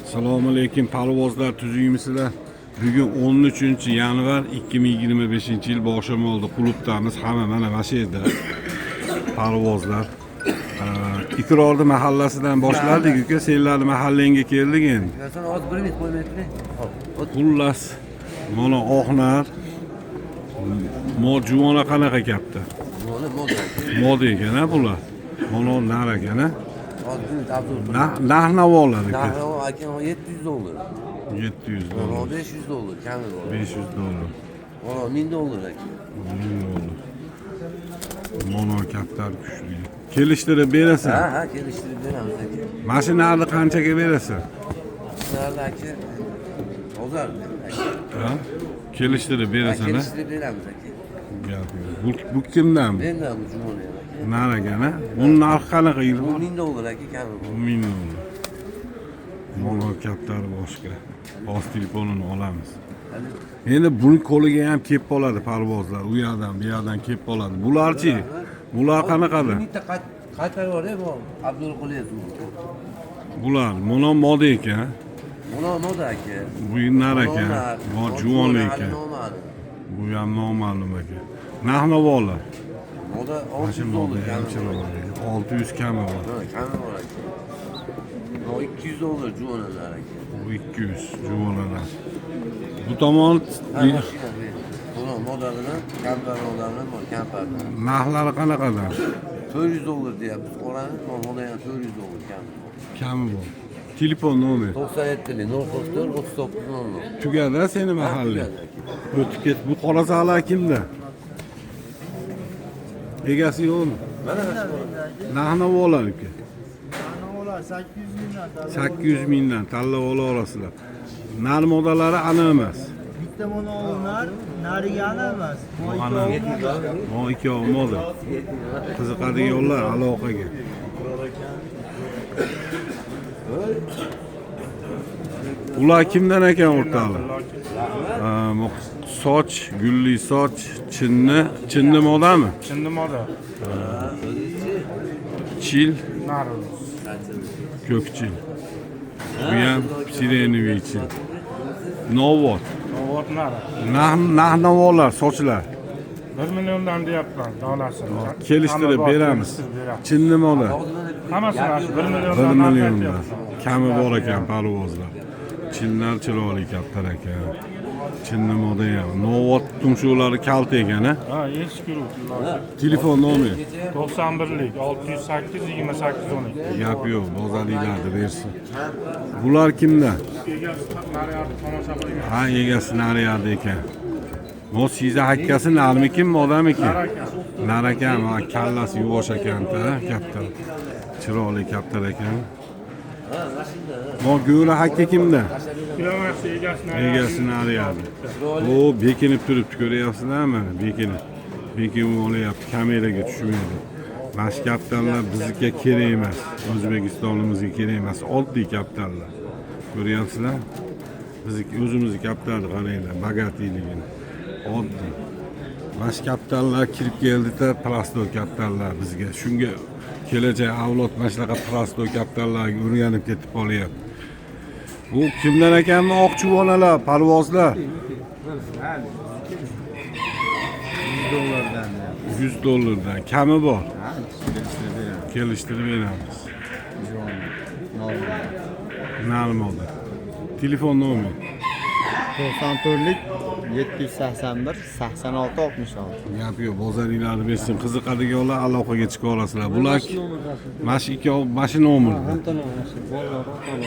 Assalomu alaykum parvozlar tuzuymisilar. Bugun 13-yanvar 2025-yil boshim oldi. Klubdamiz hamma mana shu yerda. Parvozlar. Ikrorni mahallasidan boshladik uka, senlarni mahallangga keldik endi. Xullas, mana oqnar. Juvona qanaqa kapta? Moda ekan-a bular. Mana nar ekan-a. Nahnavollar aka. Nahnavol aka $700. 700 Mana dollar. $500 kami bor. 500 dollar. Mana $1000 aka. 1000 dollar. Mono kaptar kuchli. Kelishtirib berasan. Ha, kelishtirib beramiz aka. Mashinani qanchaga berasan? Sizlarni aka bozor. Ha? Kelishtirib berasan, ha? Kelishtirib beramiz aka. Bu kimdan? Mendan bu jumoni aka. Nar ekan-a? Uni narxi qanaqa yil? Bu $1000 aka kami bor. 1000 dollar. Mono kaptar boshqa. Boz telefonini olamiz. Endi buni qo'liga ham kelib qoladi parvozlar. U yerdan, bu yerdan kelib qoladi. Bularchi? Bular qanaqadir? Bitta qaytarib bor bu Abdulquliyov. Bular mono moda ekan. Buni moda aka. Bu nar ekan. Bu juvon ekan. Noma'lum. Bu ham noma'lum ekan. Nahnavollar. Moda $600 $600 600 kami bor. Ha, kami bor aka. Bu $200 juvonalar aka. Bu 200 juvonalar. Bu tomon Ha, mashina buni modalidan, kampar modalidan bor, kampardan. narxlari qanaqadir? $400 deyapmiz. Qorani moda ham $400 kami. Kami bor. Telefon nomeri. 97 044 39 Tugadi seni mahalliy. O'tib ket. Bu qora saqlar kimda? Egasi yo'qmi? Nahnavollar aka. Nahnavollar 800 mingdan. 800 mingdan tanlab ola olasizlar. Nar modalari ana emas. Bitta monolar narigani emas. Mo ikkovi moda. Qiziqadiganlar aloqaga. Ular kimdan ekan o'rtoqlar? Soch, gulli soch, chinni modami? Chinni moda. Chil, Narvuz. ko'kchil. Bu ham sirenoviy chil. Novot. Novot nara. Nahnavollar, sochlar. 1 milliondan deyapman donasini. Kelishtirib beramiz. Chinni moda. Hammasini 1 1 milliondan milliondan. Kami bor ekan parvozlar. Chinlar chiroyli kaptar ekan. Chinni moda ham. Novot tumshuqlari kalta ekan, ha? Ha, eski rut. Telefon nomeri. 91lik 608 28 12. Gap yo'q, bozorliklarda bersin. Bular kimda? Naryadi tomosha qilgan. Ha, egasi nariyada ekan. Bu siza hakkasi narmikin, odamikin? Narakan, ha, kallasi yuvosh ekan-da, kaptar. Chiroyli kaptar ekan. Bu go'ra hakka kimda? Kilometr egasini Egasi nariyada. O bekinib turibdi, ko'ryapsizlarmi? Bekinib. Bekinib olyapti, kameraga tushmaydi. Mana shu kaptarlar bizga kerak emas. O'zbekistonimizga kerak emas. Oddiy kaptarlar. Ko'ryapsizlar? Bizniki o'zimizni kaptarni qaranglar, bogatiyligini. Oddiy. Mana shu kaptarlar kirib keldi-da, plastor kaptarlar bizga. Shunga kelajak avlod mana shunaqa plastor kaptarlarga o'rganib ketib qolyapti. Bu kimdan ekanmi oq chuvonalar, parvozlar? $100. Kami bor. Kelishtirib beramiz. Narmoda. Telefon nomeri. 94lik 781 86 66. Gap yo'q, bozorlarni bersin. Qiziqadiganlar aloqaga chiqa olasizlar. Bular mana shu ikkovi mashina nomerida.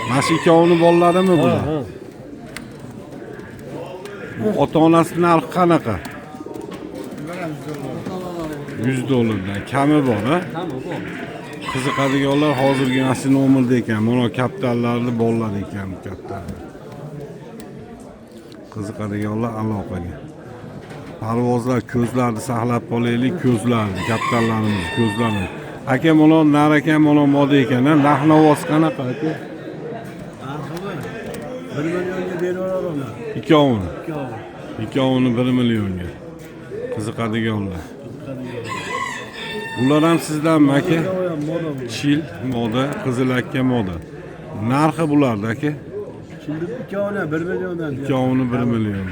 Mana shu ikkovini bolalarimi bular? Ota-onasi narxi qanaqa? $100. Kami bor, ha? Qiziqadiganlar hozirgi mana shu nomerda ekan. Mana kaptarlarni bolalar ekan bu kaptarlar. Qiziqadiganlar aloqaga. Parvozlar ko'zlarni saqlab qolaylik, ko'zlarni, kaptarlarimiz ko'zlarni. Aka mana nar ekan, mana moda ekan, narxnavoz qanaqa aka? 1 millionga beraveramiz. Ikkovini. Ikkovini 1 millionga. Qiziqadiganlar. Bular ham sizdanmi aka? Chil moda, qizil akka moda. Narxi bularda aka? Şimdi ikkovini 1 milliondan diyor. Ikkovini 1 million.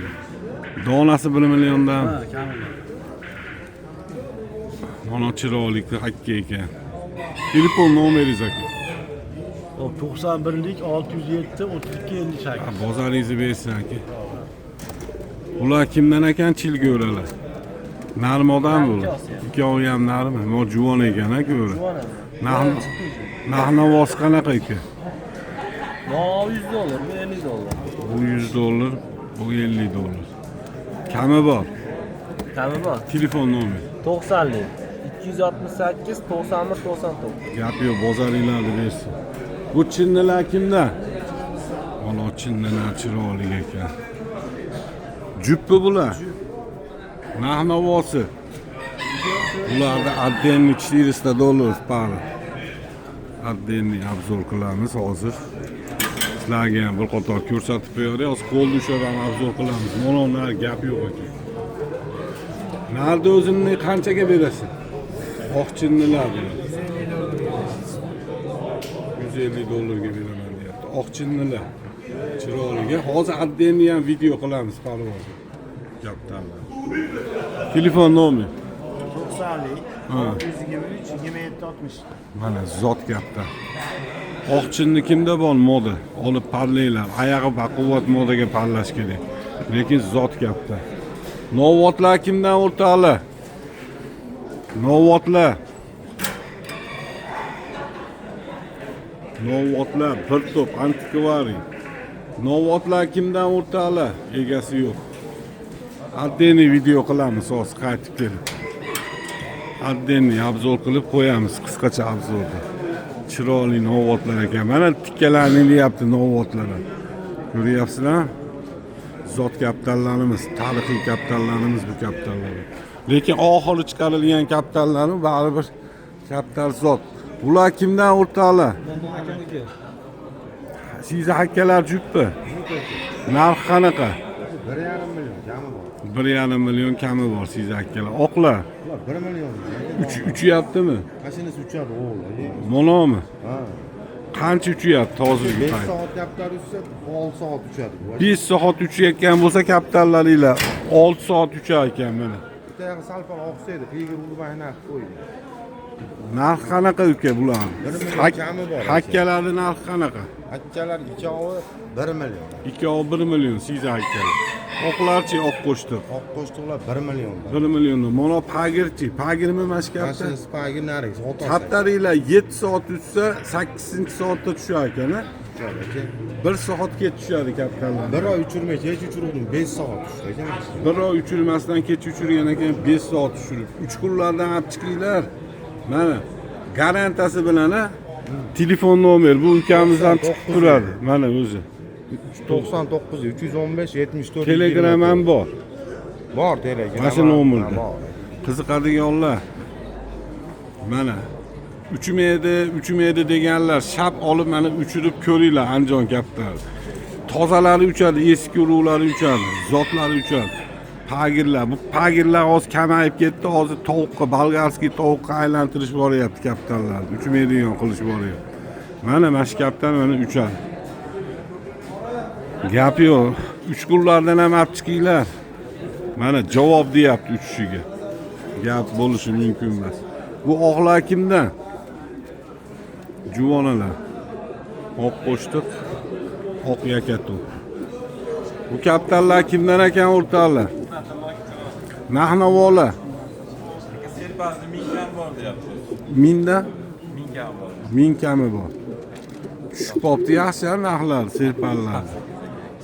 Donasi 1 milliondan. Ha, kamida. Mana chiroyli hakka ekan. Telefon nomeringiz aka. 91lik 607 32 58. Bozoringizni bersin aka. Ular kimdan ekan chilgo'ralar? Narim odam bu. Ikkovi ham narmi? Mo juvon ekan aka ular. Narx-navosi qanaqa aka? No, $100, bu $50. Bu $100, bu $50. Kami bor. Kami bor. Telefon nomeri. 90lik 268 91 99. Gap yo'q, bozoringlarni bersin. Bu chinnilar kimda? Mana chinnilar chiroyli ekan. Juppi bular. Narx-navosi. Bularda отдельный $400 pari. Отдельный obzor qilamiz hozir. Sizlarga ham bir qator ko'rsatib beradi. Hozir qo'lda ushlab ham obzor qilamiz. Mana ular gap yo'q ekan. Narda o'zingni qanchaga berasan? Oq chinnilar bular. $150 ga beraman deyapti. Oq chinnilar. Chiroyli. Hozir отдельный ham video qilamiz parvoz. Gapdanlar. Telefon nomeri. 90lik Ha. 623 27 60. Mana zot gapda. Oqchinni kimda bor moda? Olib parlaylar. Oyog'i baquvvat modaga parlash kerak. Lekin zot gapda. Novotlar kimdan o'rtoqlar? Novotlar. Novotlar bir to'p antikvariy. Novotlar kimdan o'rtoqlar? Egasi yo'q. Отдельный video qilamiz hozir qaytib kelib. Отдельный obzor qilib qo'yamiz, qisqacha obzorda. Chiroyli novotlar ekan. Mana tikkalarni deyapti novotlar. Ko'ryapsizlar? Zot kapitallarimiz, tarixiy kapitallarimiz bu kapitallar. Lekin oxiri chiqarilgan kapitallarni baribir kapital zot. Bular kimdan o'rtoqlar? Akaniki. Sizni hakkalar juppi. Narx qanaqa? 1,5 million kami bor. 1,5 million kami bor sizni hakkalar. Oqlar Ular 1 million. uchyaptimi? Mashinasi uchadi o'g'il. Monomi? Ha. Qancha uchyapti hozirgi 5 payt? soat kapital uchsa 6 soat uchadi. 5 soat uchayotgan bo'lsa kapitallaringlar 6 soat uchar ekan mana. Bitta yog'i salpal oqsaydi, qiygir urmay narx qo'ydi. Narx qanaqa uka bular? 1 million kami bor. Hakkalarning narxi qanaqa? Akkalar ikkovi 1 million. Ikkovi 1 million sizni hakkalar. Oqlarchi oq qo'shtiq. Oq qo'shtiqlar 1 million. 1 milliondan. Mana pagirchi, pagirmi mashkapda? Mashinasi pagi narx, otasi. Kaptaringlar 7 soat uchsa 8-soatda tushar ekan, a? 1 soatga tushadi kapitallar. Bir oy uchirmay kech uchirdim 5 soat tushdi ekan. Bir oy uchirmasdan kech uchirgan ekan 5 soat tushirib. 3 kunlardan olib chiqinglar. Mana garantiyasi bilan a telefon nomer bu ukamizdan chiqib turadi. Mana o'zi. 99 315 74. Telegram ham bor. Bor Telegram. Mana shu nomerda. Qiziqadiganlar mana uchmaydi deganlar shap olib mana uchirib ko'ringlar Andijon kaptar. Tozalari uchadi, eski urug'lari uchadi, zotlari uchadi. Pagirlar, bu pagirlar hozir kamayib ketdi. Hozir tovuqqa, bolgarskiy tovuqqa aylantirish boryapti kapitallar. Uchmaydigan qilish boryapti. Mana mashkapdan mana uchadi. Gap yo'q. 3 kunlardan ham olib chiqinglar. Mana javob deyapti uchishiga. Gap bo'lishi mumkin emas. Bu oqlar kimdan? Juvonalar. Oq qo'shtiq, oq yakatu. Bu kapitallar kimdan ekan o'rtoqlar? Narx-navolar. Serpazda 1000 kam bor deyapti. Minda 1000 kam bor. 1000 kami bor. Tushib qopti yaxshi narxlar, serpallar.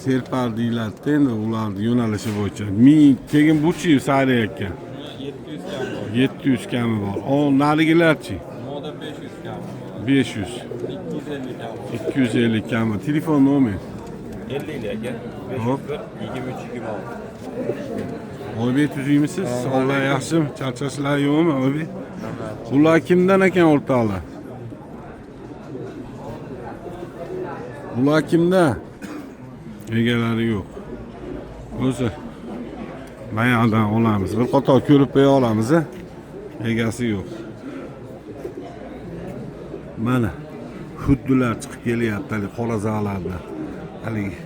Serpal deyiladi endi ularning yo'nalishi bo'yicha. 1000 keyin buchi sarayotgan. 700 kam bor. 700 kami bor. O narigilarchi? Moda 500 kam bor. 500. 250 kam bor. 250 kami. Telefon nomer. 50 aka. Hop. 501 23 26. Oybek tuzimisiz? Alloh yaxshi. Charchashlar yo'qmi, Oybek? Bular kimdan ekan o'rtoqlar? Bular kimda? Egalari yo'q. O'zi bayoqdan olamiz. Bir qator ko'rib qo'ya olamiz, a? Egasi yo'q. Mana xuddilar chiqib kelyapti, qora zag'lardan. haligi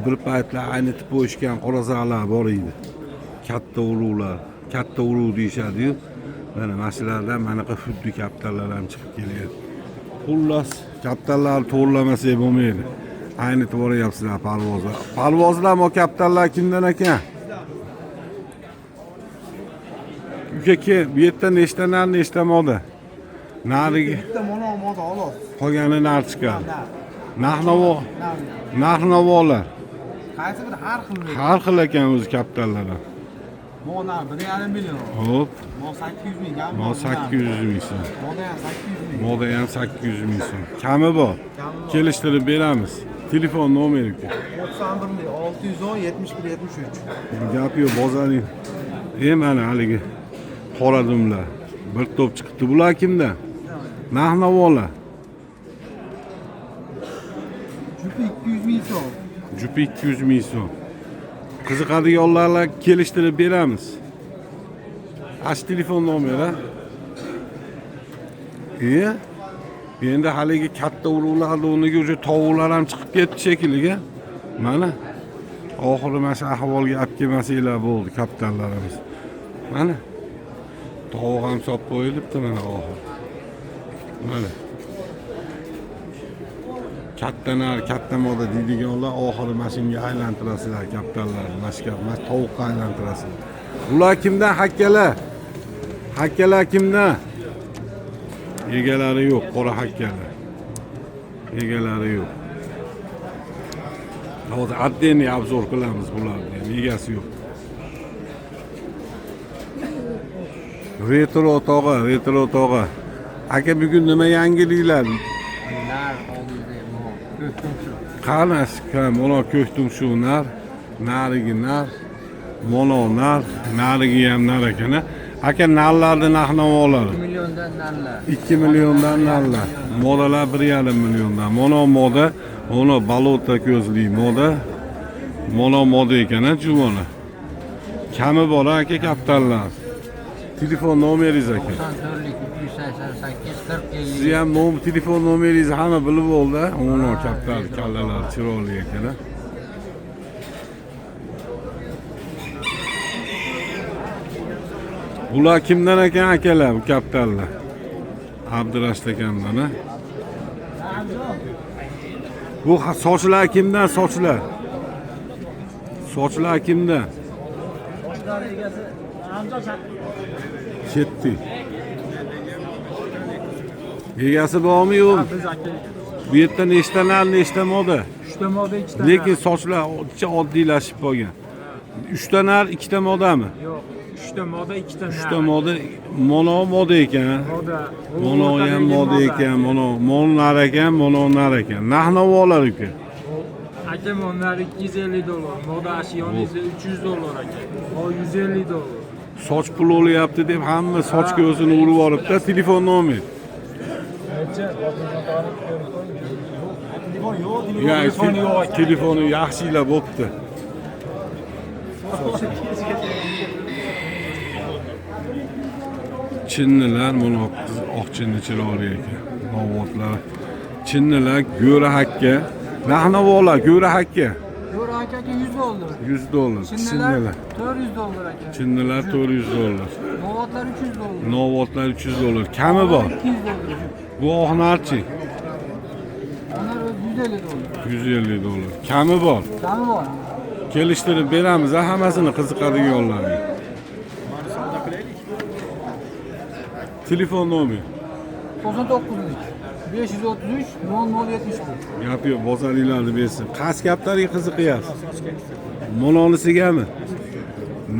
bir paytlar aynitib qo'yishgan qorazoqlar bor edi. Katta ulug'lar, katta ulug' deyishadi-yu. Mana shulardan manaqa xuddi kapitallar ham chiqib kelyapti. Xullas, kapitallarni to'g'rilamasak bo'lmaydi. Aynitib boryapsizlar parvozlar. Parvozlar o kapitallar kimdan ekan? Uka, bu yerda nechta moda? Narigi bitta mono moda xolos. qolgani nar chiqadi. Narx-navolar. Qaysi bir har xil. Har xil ekan o'zi kapitallar. Mona 1,5 million. Hop, Mo 800 ming. mo 800 ming so'm. Moda ham 800 ming. Moda ham 800 ming so'm. Kami bor. Kelishtirib beramiz. Telefon nomeri uka. 91 610 71 73. Gap yo'q, bozoring. Mana haligi qora dumlar. Bir to'p chiqibdi. Bular kimdan? Narx-navolar. Jupi 200 ming so'm. Jupi 200 ming so'm. Qiziqadiganlarga kelishtirib beramiz. Ash telefon nomeri. Endi haligi katta urug'larni o'rniga o'sha tovuqlar ham chiqib ketdi shekilliga. Mana oxiri mana shu ahvolga olib kelmasanglar bo'ldi kapitallarimiz. Mana tovuq ham sotib qo'yilibdi mana oxiri. Mana katta moda deydiganlar oxiri mashinga aylantirasizlar kapitallarni, mashkab, tovuqqa aylantirasizlar. Ular kimdan hakkalar? Hakkalar kimdan? Egalari yo'q, qora hakkalar. Egalari yo'q. Hozir отдельный obzor qilamiz bularni, egasi yo'q. Retro tog'a. Aka bugun nima yangiliklar? Qanash kam, mana ko'ktum shu nar, narigi nar, mono nar, narigi ham nar ekan. Aka narlarni narx-navolar 2 milliondan narlar. 2 milliondan narlar. Modalar 1,5 milliondan. Mono moda, ono balota ko'zli moda. Mono moda ekan-a, juvona. Kami bor aka kapitallar. Telefon nomeringiz aka. 94lik 388 40 50. Siz ham telefon nomeringizni hamma bilib oldi. Ono kapital kallalar chiroyli ekan-a. Bular kimdan ekan akalar, bu kapitallar? Abdurashid akamdan, a? Bu sochlar kimdan sochlar? Sochlar kimdan? Ketdi. Egasi bormi yo'q? Bu yerda nechta moda? 3 ta moda 2 ta. Lekin sochlar oddiylashib qolgan. 3 ta nar, 2 ta modami? Yo'q. 3 ta moda 2 ta nar. 3 ta moda, mono moda ekan. Moda. Mono ham moda ekan, mono nar ekan, mono nar ekan. Narx-navolar ekan. Aka monlar 250 dollar. Moda ashiyonisi 300 dollar aka. O 150 dollar. Soch pul olyapti deb hamma sochga o'zini urib olibdi. Telefon nomer. Telefoni yaxshilab bo'pti. Chinnilar, mana oq chinni chiroyli ekan. Novotlar. Chinnilar go'ra hakka. Narx-navolar go'ra hakka. Yo'q aka 100 dollar. 100 dollar. Chinnilar 400 dollar aka. Chinnilar 400 dollar. Novotlar 300 dollar. Novotlar 300 dollar. Kami bor. 200 dollar. Bu oqnarchi Onlar 150 dollar. 150 dollar. Kami bor. Kami bor. Kelishtirib beramiz hammasini qiziqadiganlarga. Telefon nomeri. 99lik 533 0071. Gap yo'q, bozoringlarni bersin. Qaysi kaptariga qiziqyapsiz? Monoligami?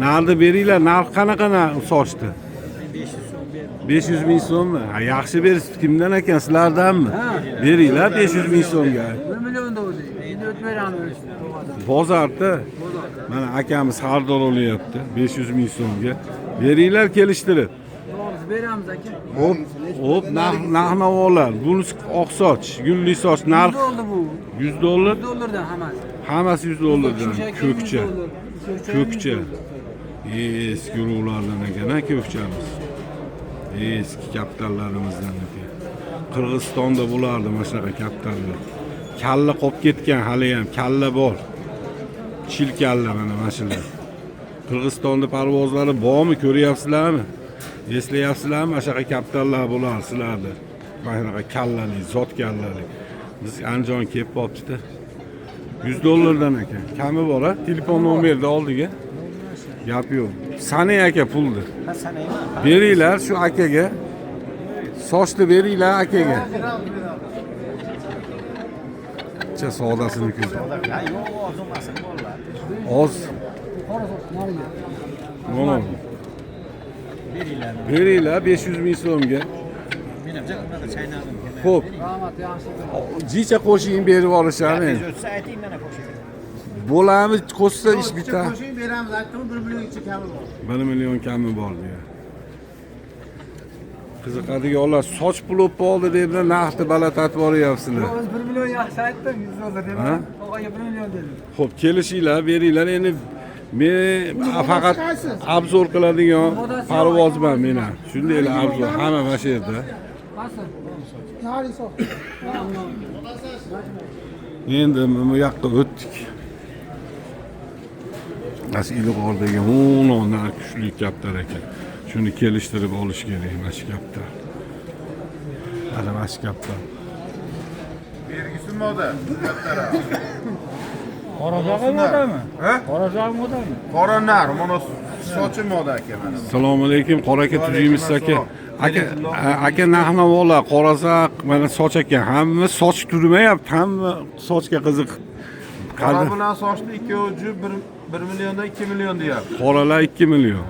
Narxni beringlar, narx qanaqa sochdi? 500 ming so'mmi? Ha, yaxshi bersiz. Kimdan ekan, sizlardanmi? Beringlar 500 ming so'mga. 1 million dollar. Endi o'tmayapmiz. Bozorda mana akamiz xaridor olyapti 500 ming so'mga. Beringlar kelishtirib. To'g'risi beramiz aka. Hop, narx-navolar. Bunisi oq soch, gulli soch, narx 100 dollar bu. 100 dollar. 100 dollardan hammasi. Hammasi 100 dollardan. Ko'kcha. 100 dollar. Ko'kcha. Eski urug'lardan ekan, ko'kchamiz. Eski kapitallarimizdan ekan. Qirg'izistonda bo'lardi mana shunaqa kapitallar. kalla qolib ketgan hali ham kalla bor. Chil kalla mana shular. Qirg'izistonda parvozlari bormi, ko'ryapsizlarmi? Eslayapsizlarmi? Ashaqa kapitallar bo'lar sizlarda. Mana kallali, zot kallali. Biz Andijon kelib qolibdi-da. $100 ekan. Kami bor ha? Telefon nomerni oldiga. Gap yo'q. Sanay aka pulni. Beringlar shu akaga. Sochni beringlar akaga. Cha savdosini ko'z. Oz. Mana. Beringlar 500 ming so'mga. Xo'p. Jicha qo'shing berib olishadi. Bo'lamiz qo'shsa ish bitadi. Qo'shing beramiz, aytdim 1 million ichi kami bor. 1 million kami bor deya. Qiziqadiganlar soch pul olib qoldi deb narxni balandlatib boryapsizlar. Biz 1 million yaxshi aytdim, $100 dedim. Ha? Tog'aga 1 million dedim. Xo'p, kelishinglar, beringlar. Endi men faqat obzor qiladigan parvozman men ham. Shundaylar obzor hamma mana shu yerda. Endi bu yoqqa o'tdik. As ilg'ordagi o'nonlar kuchli kaptar ekan. Shuni kelishtirib olish kerak mana shu kaptar. Ana mana shu kaptar. Belgisi moda, kaptara. Qorajog'i modami? Ha? Qorajog'i modami? Qora nar, mana sochi moda aka mana. Assalomu alaykum, qora aka tuzimiz aka. Aka nahnovolar, qorazoq, mana soch ekan. Hamma soch turmayapti, hamma sochga qiziq. Qora bilan sochni ikkovi 1 milliondan 2 million deyapti. Qoralar 2 million.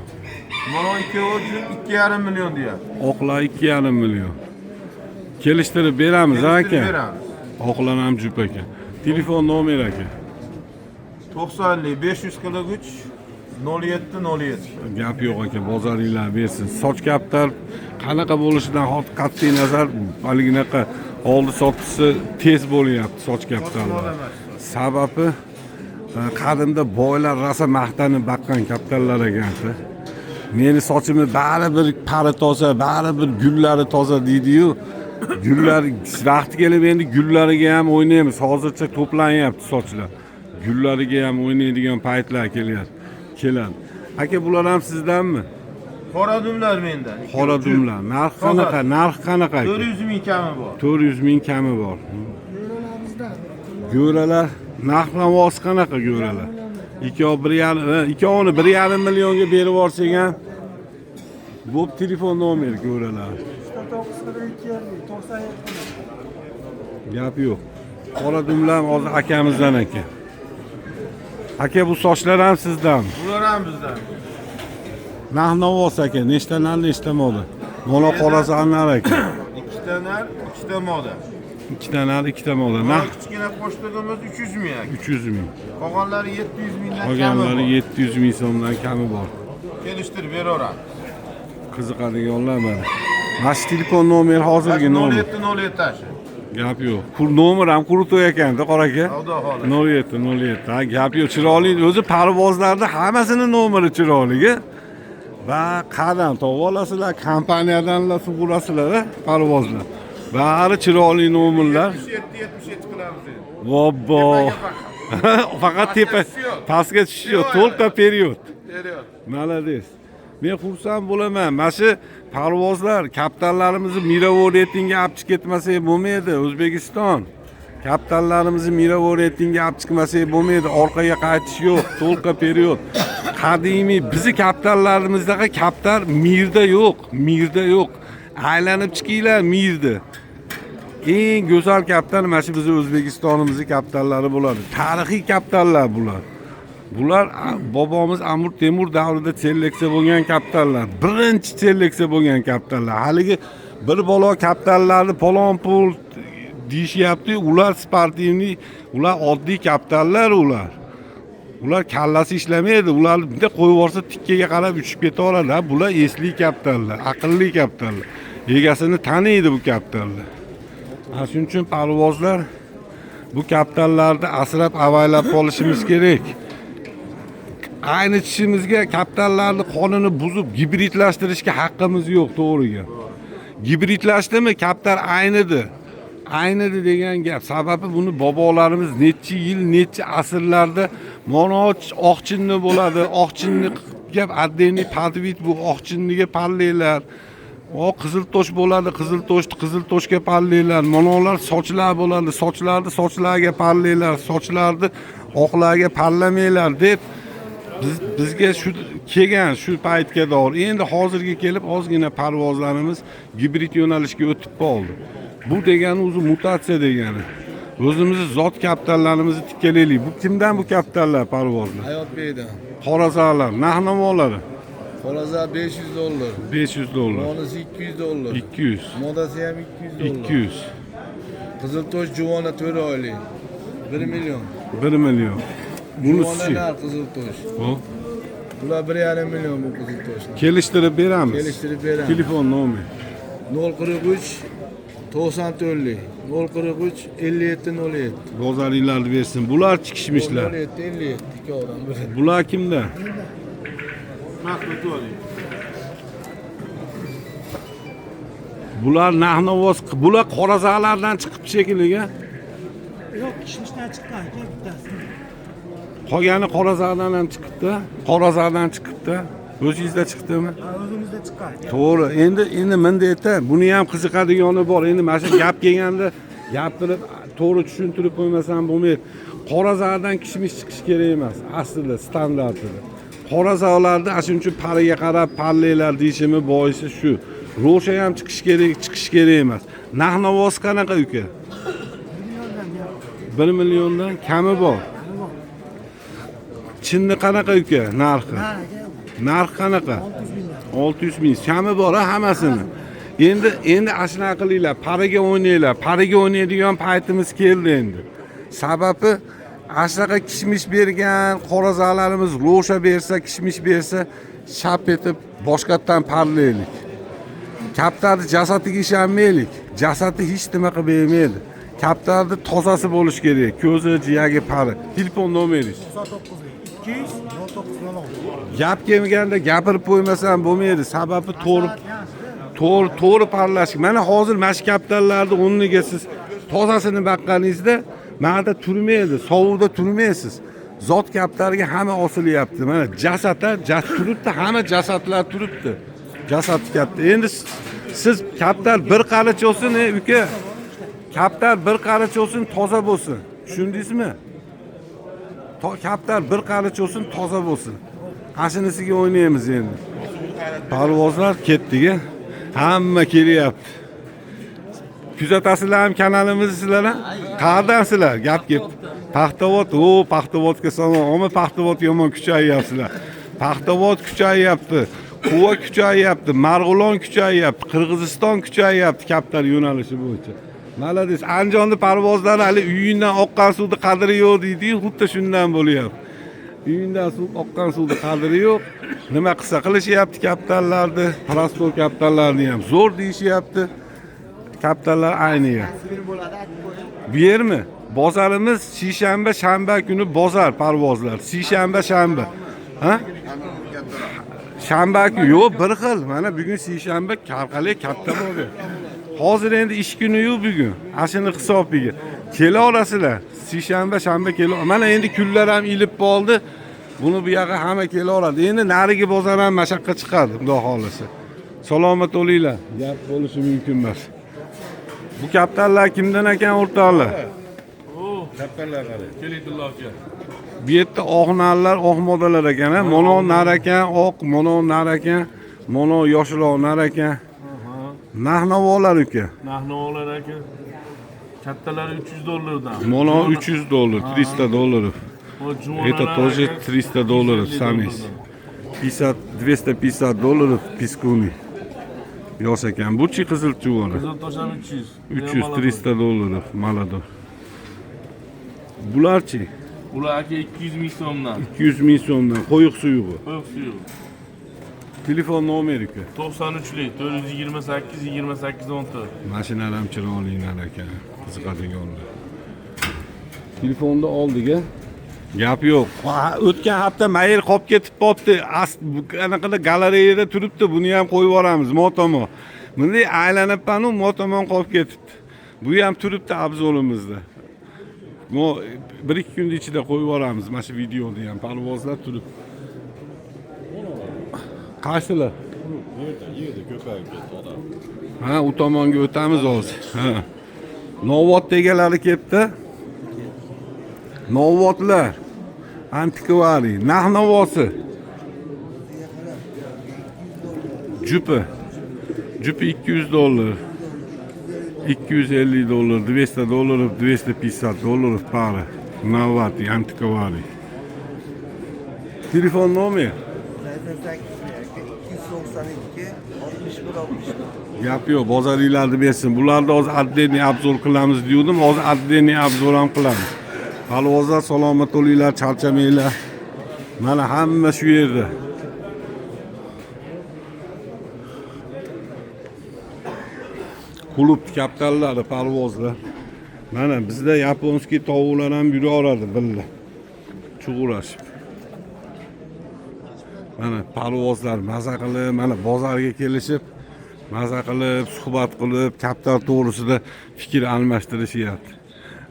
Mana ikkovi 2,5 million deyapti. Oqlar 2,5 million. Kelishtirib beramiz aka. Beramiz. Oqlar ham jup aka. Telefon nomer aka. 90 543 0707. Gap yo'q aka, bozoringlar bersin. Soch kaptar qanaqa bo'lishidan qat'iy nazar haliginaqa oldi sotisi tez bo'lyapti soch kaptarlar. Sababi qadimda boylar rosa maqtanib baqqan kaptarlar ekan-da. Meni sochimni baribir pari toza, baribir gullari toza deydi-yu. Gullar vaqti kelib endi gullariga ham o'ynaymiz. Hozircha to'planyapti sochlar. Gullariga ham o'ynaydigan paytlar kelyapti. Keladi. Aka bular ham sizdanmi? Qora dumlar mendan. Qora dumlar. Narx qanaqa? Narx qanaqa? 400 ming kami bor. 400 ming kami bor. Go'ralar narx-navosi qanaqa go'ralar? 2,5 millionga berib yuborsak ham bo'p telefon nomer go'ralar. 942 Gap yo'q. Qora dumlar hozir akamizdan aka. Aka bu sochlar ham sizdanmi? Bular ham bizdan. Narx-navos aka, nechta moda? Mana qorazoqlar aka. 2 ta nar, 2 ta moda. 2 ta nar, 2 ta moda. Mana Narx kichkina qo'shtig'imiz 300 ming aka. 300 ming. Qolganlari 700 mingdan kami Qolganlari bor. 700 ming so'mdan kami bor. Kelishtirib beraveramiz. Qiziqadiganlar mana. Mana telefon nomer hozirgi nomer. 0707 tashi. Gap yo'q. Nomer ham qurutoy ekanda qora aka. Xudo xohlasa. 07. Ha, gap yo'q. Chiroyli. O'zi parvozlarda hammasini nomeri chiroyli. Va qadam topib olasizlar, kompaniyadanlar sug'urasizlar, parvozlar. Bari chiroyli nomerlar. 77 qilamiz endi. Vobbo. Faqat tepa pastga tushish yo'q, to'liq period. Period. Malades. Men xursand bo'laman. Mana shu parvozlar kapitallarimizni Miravoretinga olib chiqib ketmasak bo'lmaydi. O'zbekiston kapitallarimizni Miravoretinga olib chiqmasak bo'lmaydi. Orqaga qaytish yo'q, to'liq period. Qadimiy bizi kapitallarimizdagi kapital Mirda yo'q, Mirda yo'q. Aylanib chiqinglar Mirda. Eng go'zal kapital mana shu bizning O'zbekistonimizning kapitallari bo'ladi. Tarixiy kapitallar bular. Bular bobomiz Amir Temur davrida seleksiya bo'lgan kapitallar. Birinchi seleksiya bo'lgan kapitallar. Haligi bir balo kapitallarni palon pul deyishyapti. Ular sportivniy, ular oddiy kapitallar ular. Ular kallasi ishlamaydi. Ular bitta qo'yib yuborsa tikkaga qarab uchib ketaveradi. Bular esli kapitallar, aqlli kapitallar. Egasini taniydi bu kapitallar. Shuning uchun parvozlar bu kapitallarni asrab avaylab qolishimiz kerak. Ayni tishimizga kapitallarni qonuni buzib gibridlashtirishga haqqimiz yo'q, to'g'riga. Gibridlashdimi kapital aynidi. aynidi degan gap. Sababi buni bobolarimiz necha yil, necha asrlarda mana oqchinni bo'ladi. Oqchinniga отдельный подвид bu oqchinniga pallaylar. O qiziltosh bo'ladi, qiziltoshga pallaylar. Manolar sochlar bo'ladi, sochlarga pallaylar, sochlarni oqlarga pallamaylar deb bizga shu kelgan shu paytga doğru. Endi hozirga kelib ozgina parvozlarimiz gibrid yo'nalishga o'tib qoldi. Bu degani o'zi mutatsiya degani. O'zimizni zot kapitallarimizni tikkalaylik. Bu kimdan bu kapitallar parvozlar? Hayot Bey'den. Qorazalar, narx-navolari Kolaza $500. 500 dollar, Monası $200. 200, Modası hem $200. 200, Kızıltoş Cuvana Töre Aile. 1 milyon. 1 milyon. Bunu Cuvana şey. nar Kızıltoş. O. Bula 1,5 milyon bu Kızıltoş'la. Keliştirip beramiz. Geliştirip veren. Telefon nomi. 043 94 043 57 07. Bozarlarını versin. Bular çıkışmışlar. 07 57 iki adam biri. Bular kimde? Bular nahnavoz, bular qorazalardan chiqib shekilliga. Yok kişmişten çıktı. Bittasi. Qolgani qorazadan ham chiqibdi. Qorazadan chiqibdi. O'zingizda chiqdimi? Özümüzde çıkar. To'g'ri. Endi menda ayta, buni ham qiziqadigani bor. Endi mana shu gap kelganda gapirib, to'g'ri tushuntirib qo'ymasam bo'lmaydi. Qorazadan kishmish chiqish kerak emas, aslida standartida. Qorazalarni shuning uchun pariga qarab pallaylar deyishimi boisi shu. Ro'sha ham chiqish kerak emas. Narx-navoz qanaqa uka? 1 milliondan kami bor. Chinni qanaqa uka narxi? Narx qanaqa? 600 ming. Kami bor hammasini. Endi ashuna qilinglar, pariga o'ynanglar. Pariga o'ynaydigan paytimiz keldi endi. Sababi ashaqa kishmish bergan qorazalarimiz ro'sha bersa, kishmish bersa, shap etib boshqatdan parlaylik. Kaptarni jasadiga ishonmaylik. Jasadi hech nima qilib bermaydi. Kaptarni tozasi bo'lish kerak. Ko'zi, jiyagi pari. Telefon nomeringiz. 200 09 Gap kelganda gapirib qo'ymasam bo'lmaydi. Sababi to'g'ri parlash. Mana hozir mash kapitallarni o'rniga siz tozasini baqqaningizda ma'da turmaydi, sovuqda turmaysiz. Zot kapitaliga hamma osilyapti. Mana jasadda turibdi, hamma jasadlar turibdi. Jasad katta. Endi siz kapital bir qarich olsin, uka. Kapital bir qarich olsin, toza bo'lsin. Tushundingizmi? Kapital bir qarich olsin, toza bo'lsin. Ashinisiga o'ynaymiz endi. Parvozlar ketdiga. Hamma kelyapti. Kuzatasizlarmi kanalimizni sizlar? Qayerdansizlar? Gap gap. Paxtavod, Paxtavodga salom. Ammo Paxtavod yomon kuchayyapsizlar. Paxtavod kuchayyapti. Quva kuchayyapti, Marg'ilon kuchayyapti, Qirg'iziston kuchayyapti kapital yo'nalishi bo'yicha. Malades, Andijonda parvozlar hali uyingdan oqqan suvni qadri yo'q deydi, xuddi shundan bo'lyapti. Uyingdan suv oqqan suvni qadri yo'q. Nima qilsa qilishyapti kapitallarni, transport kapitallarni ham zo'r deyishyapti. Kapitallar ayniga. Bu yermi? Bozorimiz shanba kuni bozor parvozlar. Shanba. Ha? Shanba kuni yo'q, bir xil. Mana bugun shanba Qarqali katta bo'ldi. Hozir endi ish kuni-yu bugun. Ashini hisobiga. Kela olasizlar. Shanba kela. Mana endi kunlar ham ilib qoldi. Buni bu yoqqa hamma kela oladi. Endi narigi bozor ham mashaqqa chiqadi, xudo xolasa. Salomat bo'linglar. Gap bo'lishi mumkin emas. Bu kapitallar kimdan ekan o'rtoqlar? Kaptallar qarang. Kelidullo aka. Bu yerda oqnarlar, oq modalar ekan, mono nar ekan, oq, mono nar ekan, mono yoshroq nar ekan. Narx-navolar uka. Narx-navolar aka. Kattalari $300 Mono $300, $300. Это тоже $300 самец. 250 долларов пискуни. Yosh ekan. Bu-chi qizil chuvoni. Qiziltosh ham 300 $300 malador. Bularchi? Ular aka 200 ming so'mdan. 200 ming so'mdan qo'yiq suyug'i. Qo'yiq suyug'i. Telefon nomeri 93lik 428 28 14. Mashinalar ham chiroylilar ekan. Qiziqadiganlar. Telefonda oldiga gap yo'q. O'tgan hafta mayl qolib ketib qopti. Anaqada galereyada turibdi. Buni ham qo'yib yuboramiz motomo. Bunday aylanibman-u motomon qolib ketibdi. Bu ham turibdi obzorimizda. Bu 1-2 kun ichida qo'yib yuboramiz. Mana shu videoni ham parvozlar turib. Qaysilar? Yerda ko'payib ketdi odam. Ha, u tomonga o'tamiz hozir. Ha. Novvot deganlari kelibdi. Novvotlar. Antikvariy, narx-navosi. Jupi. Jupi $200. $250, $200, $250 pari. Navbatli, antikvariy. Telefon nomeri? 292 61 61. Gap yo'q, bozorliklarni bersin. Bularni hozir отдельный obzor qilamiz degandim, hozir отдельный obzor ham qilamiz. Parvozlar salomat bo'linglar, charchamanglar. Mana hamma shu yerda. Klub kapitallari parvozlar. Mana bizda yaponskiy tovuqlar ham yuraveradi birga. Chug'urashib. Mana parvozlar maza qilib, mana bozorga kelishib, maza qilib, suhbat qilib, kapital to'g'risida fikr almashtirishyapti.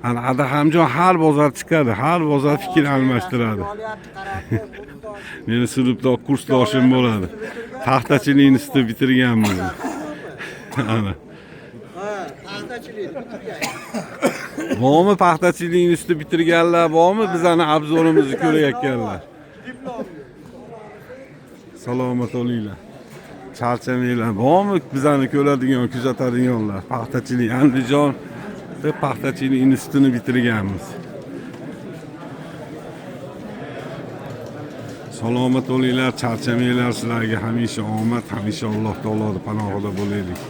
Ana Adahamjon har bozor chiqadi, har bozor fikr almashtiradi. Meni sinfdosh kursdoshim bo'ladi. Paxtachilik instituti bitirganman. Ana. Bormi paxtachilik instituti bitirganlar bormi? Bizani obzorimizni ko'rayotganlar. Salomat bo'linglar. Charchamanglar. Bormi bizani ko'radigan, kuzatadiganlar? Paxtachilik Andijon paxtachilik institutini bitirganmiz. Salomat bo'linglar, charchamanglar. Sizlarga hamisha omad, hamisha Alloh taoloning panohida bo'laylik.